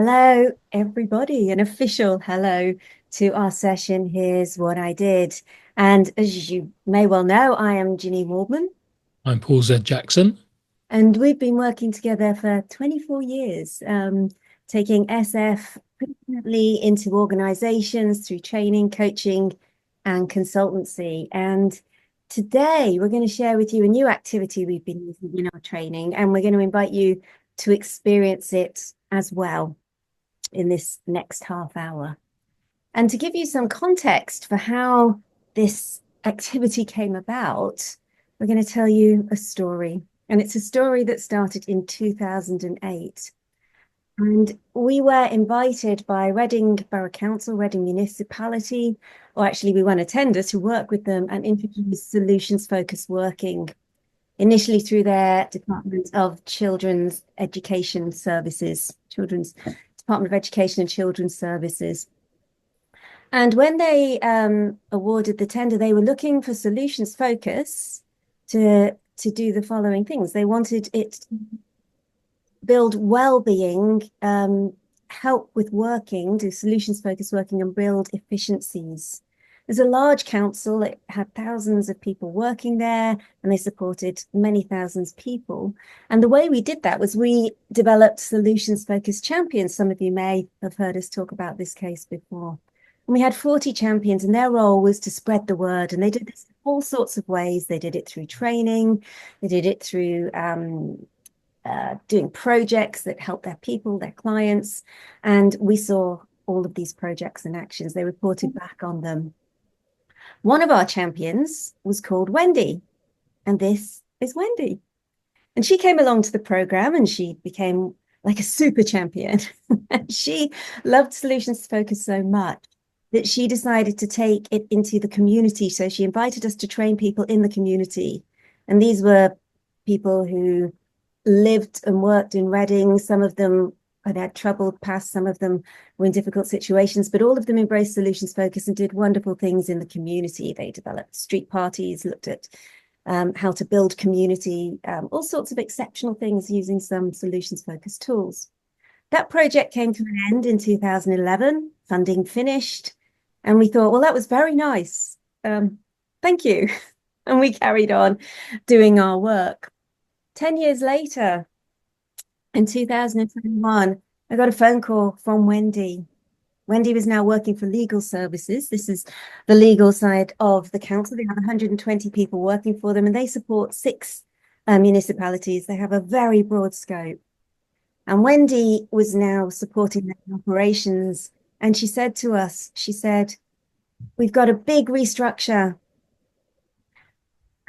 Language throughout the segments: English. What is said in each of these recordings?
Hello, everybody. An official hello to our session. Here's what I did. And as you may well know, I am Janine Waldman, I'm Paul Z. Jackson. and we've been working together for 24 years, taking SF predominantly into organizations through training, coaching, and consultancy. And today we're going to share with you a new activity we've been using in our training, and we're going to invite you to experience it as well in this next half hour. And to give you some context for how this activity came about, we're going to tell you a story. And it's a story that started in 2008. And we were invited by Reading Borough Council, Reading Municipality, or actually we won a tender to work with them and introduce solutions-focused working, initially through their Department of Children's Education Services, Children's Department of Education and Children's Services. And when they awarded the tender, they were looking for solutions focus to do the following things. They wanted it to build well-being, help with working, do solutions focused working, and build efficiencies. There's a large council. It had thousands of people working there, and they supported many thousands of people. And the way we did that was we developed solutions-focused champions. Some of you may have heard us talk about this case before. And we had 40 champions, and their role was to spread the word. And they did this in all sorts of ways. They did it through training. They did it through doing projects that help their people, their clients. And we saw all of these projects and actions. They reported back on them. One of our champions was called Wendy, and this is Wendy. And she came along to the program and she became like a super champion. She loved solutions focus so much that she decided to take it into the community. So she invited us to train people in the community. And these were people who lived and worked in Reading. Some of them had troubled past, some of them were in difficult situations, but all of them embraced solutions focus and did wonderful things in the community. They developed street parties, looked at how to build community, all sorts of exceptional things using some solutions focused tools. That project came to an end in 2011, funding finished, and we thought, well, that was very nice. Thank you. And we carried on doing our work. 10 years later, in 2021, I got a phone call from Wendy. Wendy was now working for legal services. This is the legal side of the council. They have 120 people working for them, and they support 6 municipalities. They have a very broad scope. And Wendy was now supporting their operations. And she said to us, she said, we've got a big restructure.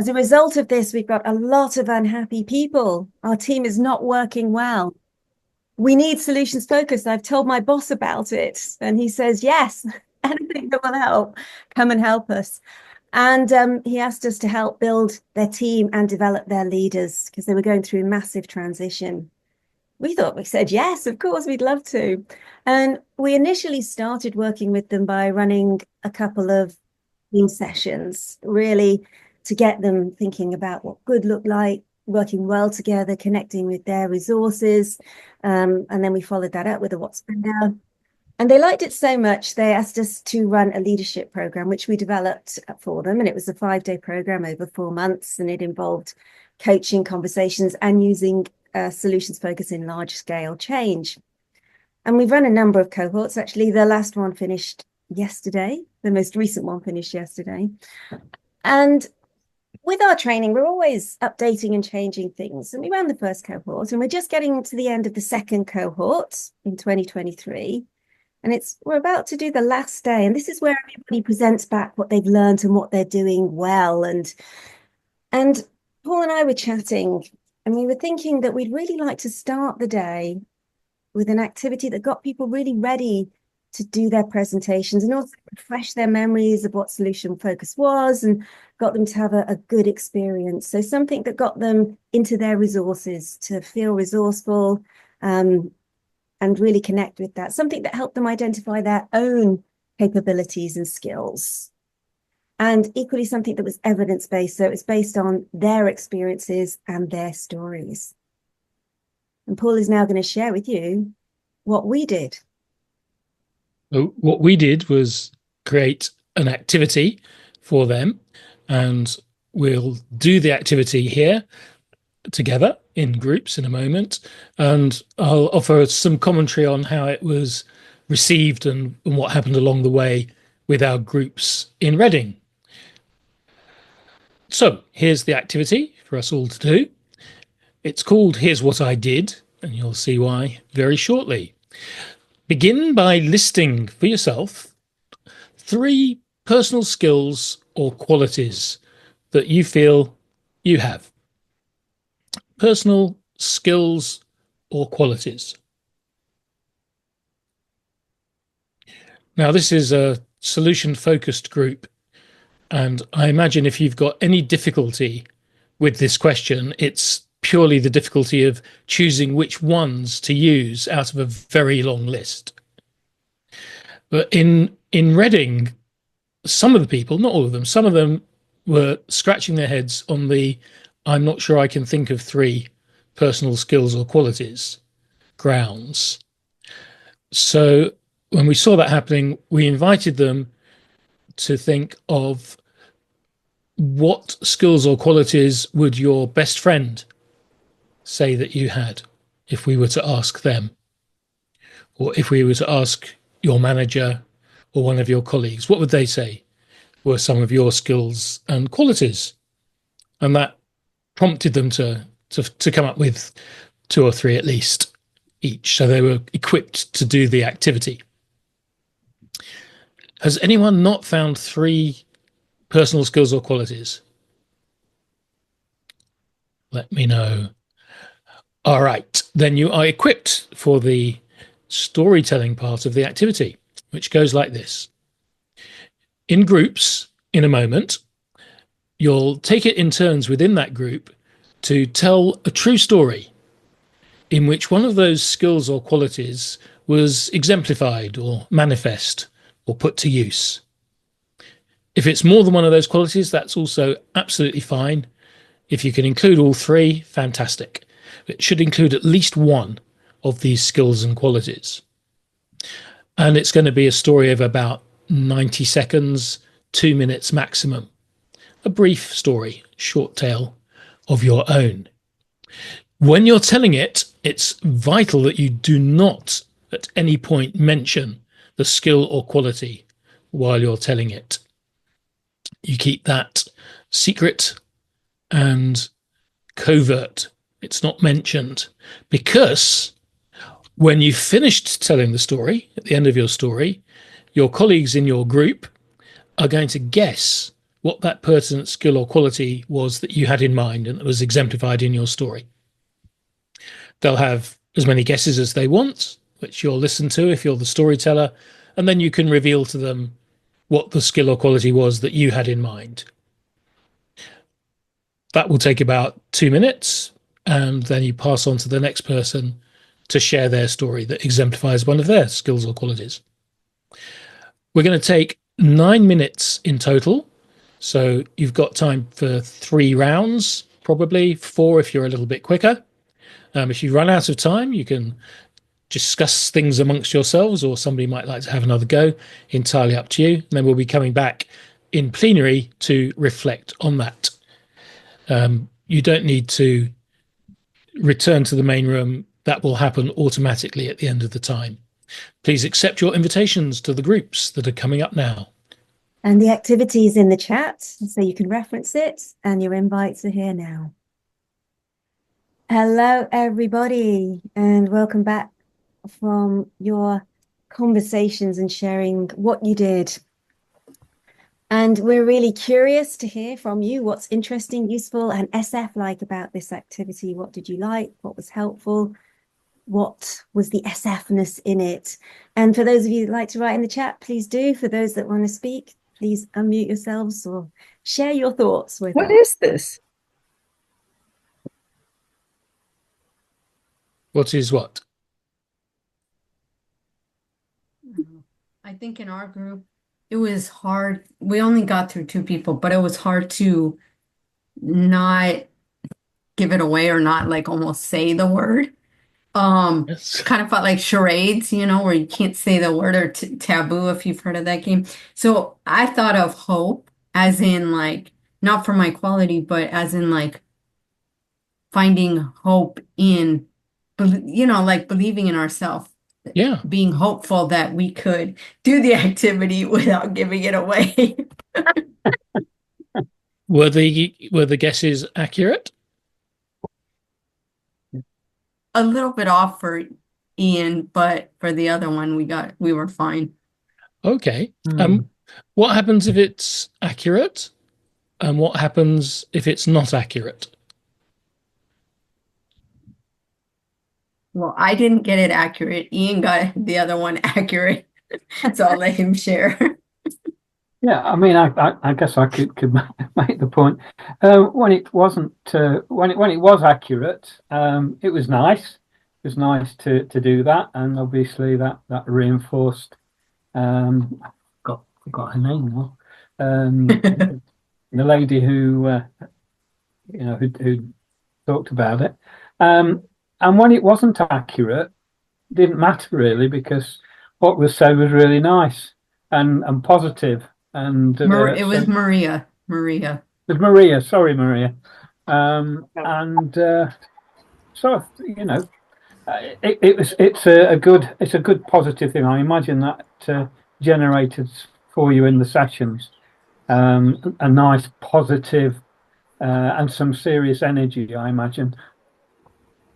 As a result of this, we've got a lot of unhappy people. Our team is not working well. We need solutions focused. I've told my boss about it. And he says, yes, anything that will help, come and help us. And he asked us to help build their team and develop their leaders because they were going through a massive transition. We said, yes, of course, we'd love to. And we initially started working with them by running a couple of team sessions, really to get them thinking about what good looked like, working well together, connecting with their resources. And then we followed that up with a what's better. And they liked it so much, they asked us to run a leadership program, which we developed for them. And it was a 5-day program over 4 months. And it involved coaching, conversations, and using solutions focus in large scale change. And we've run a number of cohorts. Actually, the last one finished yesterday. The most recent one finished yesterday. And with our training, we're always updating and changing things. And we ran the first cohort, and we're just getting to the end of the second cohort in 2023. And we're about to do the last day. And this is where everybody presents back what they've learned and what they're doing well. And Paul and I were chatting, and we were thinking that we'd really like to start the day with an activity that got people really ready to do their presentations and also refresh their memories of what solution focus was and got them to have a good experience. So something that got them into their resources to feel resourceful and really connect with that. Something that helped them identify their own capabilities and skills. And equally something that was evidence-based. So it was based on their experiences and their stories. And Paul is now going to share with you what we did. So what we did was create an activity for them, and we'll do the activity here together in groups in a moment. And I'll offer some commentary on how it was received and what happened along the way with our groups in Reading. So here's the activity for us all to do. It's called Here's What I Did, and you'll see why very shortly. Begin by listing for yourself 3 personal skills or qualities that you feel you have. Personal skills or qualities. Now, this is a solution focused group, and I imagine if you've got any difficulty with this question, it's purely the difficulty of choosing which ones to use out of a very long list. But in Reading, some of the people, not all of them, some of them were scratching their heads on the I'm not sure I can think of 3 personal skills or qualities grounds. So when we saw that happening, we invited them to think of what skills or qualities would your best friend say that you had if we were to ask them, or if we were to ask your manager or one of your colleagues, what would they say were some of your skills and qualities? And that prompted them to come up with 2 or 3 at least each, so they were equipped to do the activity. Has anyone not found 3 personal skills or qualities? Let me know. All right, then you are equipped for the storytelling part of the activity, which goes like this. In groups, in a moment, you'll take it in turns within that group to tell a true story in which one of those skills or qualities was exemplified or manifest or put to use. If it's more than one of those qualities, that's also absolutely fine. If you can include all 3, fantastic. It should include at least one of these skills and qualities. And it's going to be a story of about 90 seconds, 2 minutes maximum. A brief story, short tale of your own. When you're telling it, it's vital that you do not at any point mention the skill or quality while you're telling it. You keep that secret and covert. It's not mentioned, because when you've finished telling the story, at the end of your story, your colleagues in your group are going to guess what that pertinent skill or quality was that you had in mind and that was exemplified in your story. They'll have as many guesses as they want, which you'll listen to if you're the storyteller, and then you can reveal to them what the skill or quality was that you had in mind. That will take about 2 minutes, and then you pass on to the next person to share their story that exemplifies one of their skills or qualities. We're going to take 9 minutes in total, so you've got time for 3 rounds, probably 4 if you're a little bit quicker. If you run out of time, you can discuss things amongst yourselves, or somebody might like to have another go. Entirely up to you. And then we'll be coming back in plenary to reflect on that. You don't need to return to the main room. That will happen automatically at the end of the time. Please accept your invitations to the groups that are coming up now. And the activity is in the chat, so you can reference it, and your invites are here now. Hello, everybody, and welcome back from your conversations and sharing what you did. And we're really curious to hear from you what's interesting, useful, and SF-like about this activity. What did you like? What was helpful? What was the SF-ness in it? And for those of you who'd like to write in the chat, please do. For those that want to speak, please unmute yourselves or share your thoughts with us. What is this? What is what? I think in our group, it was hard. We only got through 2 people, but it was hard to not give it away or not like almost say the word. Yes. kind of felt like charades, where you can't say the word or taboo if you've heard of that game. So I thought of hope as in like not for my quality, but as in like finding hope in, like believing in ourselves, Yeah. being hopeful that we could do the activity without giving it away. Were the guesses accurate? A little bit off for Ian, but for the other one, we were fine. Okay. What happens if it's accurate? And what happens if it's not accurate? Well, I didn't get it accurate. Ian got the other one accurate. So I'll let him share. Yeah, I mean, I guess I could make the point. When it wasn't, when it was accurate, it was nice. It was nice to do that, and obviously that reinforced. Got her name now. The lady who who talked about it. And when it wasn't accurate, it didn't matter really because what was said was really nice and positive. And It was Maria. Maria. It was Maria. Sorry, Maria. And so it's a good positive thing. I imagine that generated for you in the sessions a nice positive and some serious energy. I imagine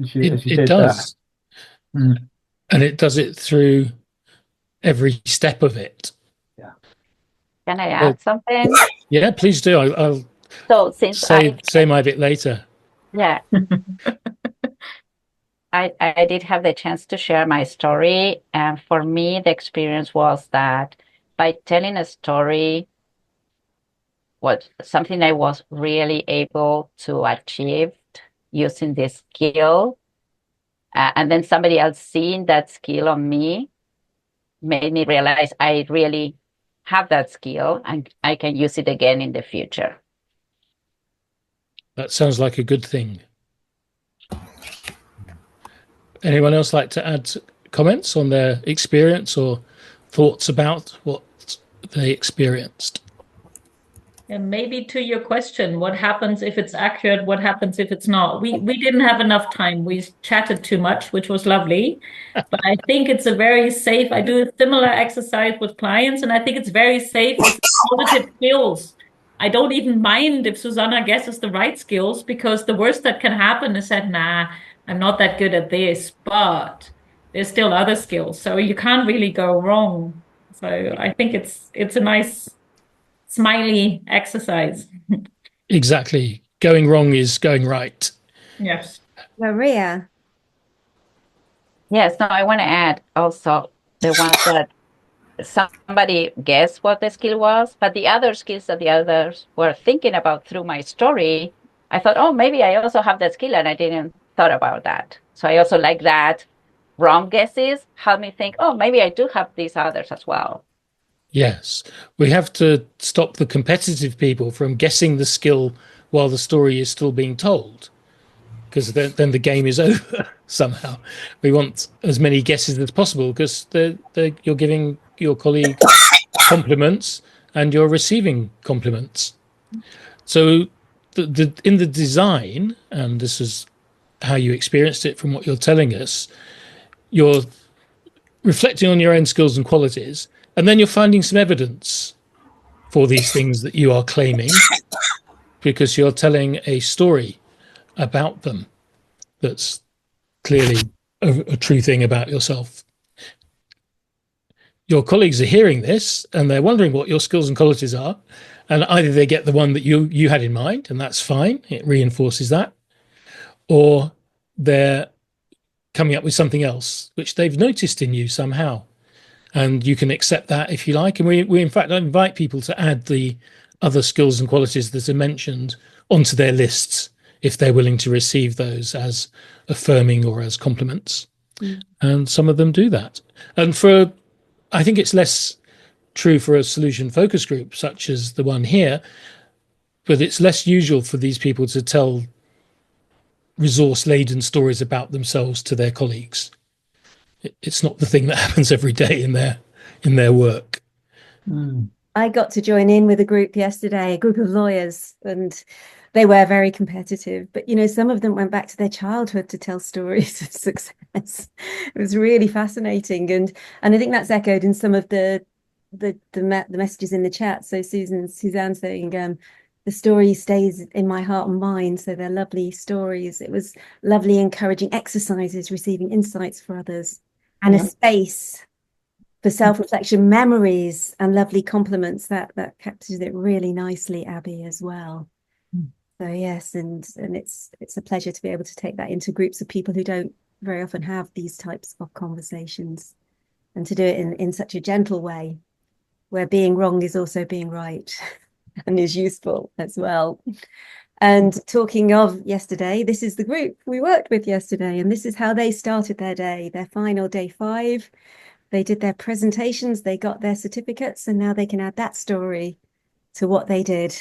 as you did does. That. And it does it through every step of it. Yeah. Can I add something? Yeah, please do. I'll since say my bit later. Yeah. I did have the chance to share my story. And for me, the experience was that by telling a story was something I was really able to achieve using this skill. And then somebody else seeing that skill on me made me realize I really have that skill and I can use it again in the future. That sounds like a good thing. Anyone else like to add comments on their experience or thoughts about what they experienced? And maybe to your question, what happens if it's accurate? What happens if it's not? We didn't have enough time. We chatted too much, which was lovely. But I think it's a very safe. I do a similar exercise with clients, and I think it's very safe if it's positive skills. I don't even mind if Susanna guesses the right skills because the worst that can happen is that, nah, I'm not that good at this, but there's still other skills. So you can't really go wrong. So I think it's a nice smiley exercise. Exactly. Going wrong is going right. Yes. Maria. Yes, no, I want to add also the ones that somebody guessed what the skill was, but the other skills that the others were thinking about through my story, I thought, oh, maybe I also have that skill and I didn't thought about that. So I also like that wrong guesses help me think, oh, maybe I do have these others as well. Yes, we have to stop the competitive people from guessing the skill while the story is still being told, because then the game is over somehow. We want as many guesses as possible because you're giving your colleague compliments and you're receiving compliments. So in the design, and this is how you experienced it from what you're telling us, you're reflecting on your own skills and qualities, and then you're finding some evidence for these things that you are claiming because you're telling a story about them that's clearly a true thing about yourself. Your colleagues are hearing this and they're wondering what your skills and qualities are, and either they get the one that you had in mind, and that's fine, it reinforces that, or they're coming up with something else which they've noticed in you somehow. And you can accept that if you like. And we in fact invite people to add the other skills and qualities that are mentioned onto their lists if they're willing to receive those as affirming or as compliments. And some of them do that. And I think it's less true for a solution focus group such as the one here, but it's less usual for these people to tell resource-laden stories about themselves to their colleagues. It's not the thing that happens every day in their work. I got to join in with a group yesterday, a group of lawyers, and they were very competitive. But, some of them went back to their childhood to tell stories of success. It was really fascinating. And I think that's echoed in some of the messages in the chat. So Suzanne saying, the story stays in my heart and mind. So they're lovely stories. It was lovely, encouraging exercises, receiving insights for others, and a space for self-reflection, memories, and lovely compliments. That captures it really nicely, Abby, as well. So yes, and it's a pleasure to be able to take that into groups of people who don't very often have these types of conversations, and to do it in such a gentle way, where being wrong is also being right and is useful as well. And talking of yesterday, this is the group we worked with yesterday, and this is how they started their day, their final day 5. They did their presentations, they got their certificates, and now they can add that story to what they did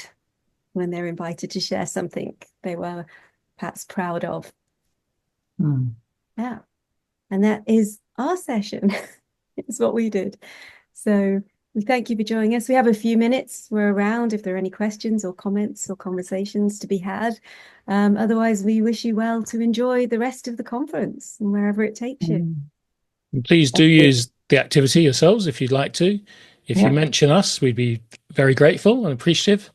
when they're invited to share something they were perhaps proud of. Yeah. And that is our session. It's what we did. So we thank you for joining us. We have a few minutes. We're around if there are any questions or comments or conversations to be had. Otherwise, we wish you well to enjoy the rest of the conference and wherever it takes you. Please do use the activity yourselves if you'd like to. If you mention us, we'd be very grateful and appreciative,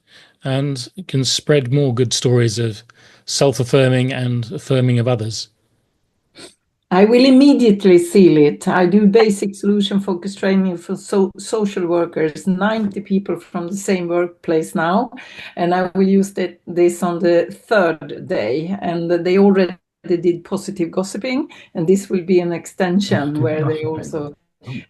and can spread more good stories of self-affirming and affirming of others. I will immediately seal it. I do basic solution focused training for social workers, 90 people from the same workplace now, and I will use this on the 3rd day, and they already did positive gossiping, and this will be an extension where they also.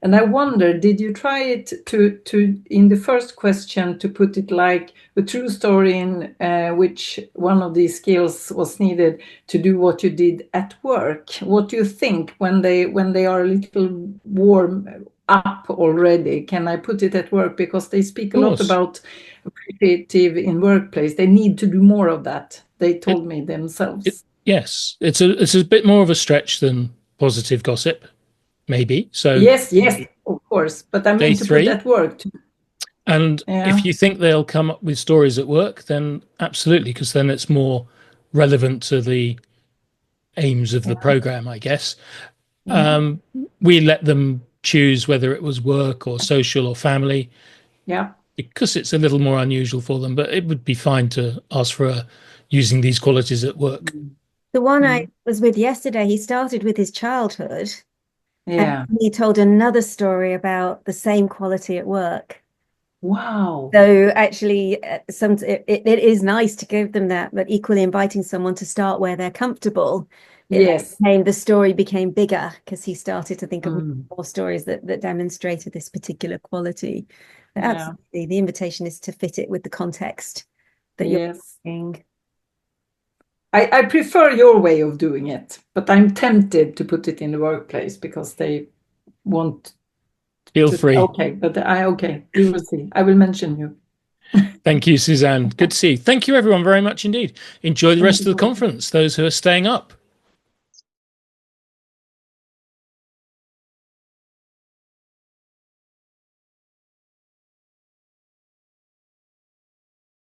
And I wonder, did you try it to in the first question to put it like a true story in which one of these skills was needed to do what you did at work? What do you think when they are a little warm up already? Can I put it at work? Because they speak a lot about creative in workplace. They need to do more of that. They told me themselves. Yes, it's a bit more of a stretch than positive gossip. Maybe. So yes, of course. But I mean to put that work too. And if you think they'll come up with stories at work, then absolutely, because then it's more relevant to the aims of the program, I guess. We let them choose whether it was work or social or family. Because it's a little more unusual for them, but it would be fine to ask for using these qualities at work. The one I was with yesterday, he started with his childhood. Yeah. And he told another story about the same quality at work. Wow. So actually, it is nice to give them that, but equally inviting someone to start where they're comfortable. The story became bigger because he started to think of more stories that demonstrated this particular quality. But absolutely, the invitation is to fit it with the context that you're making. I prefer your way of doing it, but I'm tempted to put it in the workplace because they want. Feel free. Okay, but we will see. I will mention you. Thank you, Suzanne. Good to see you. Thank you, everyone, very much indeed. Enjoy the rest of the conference, those who are staying up.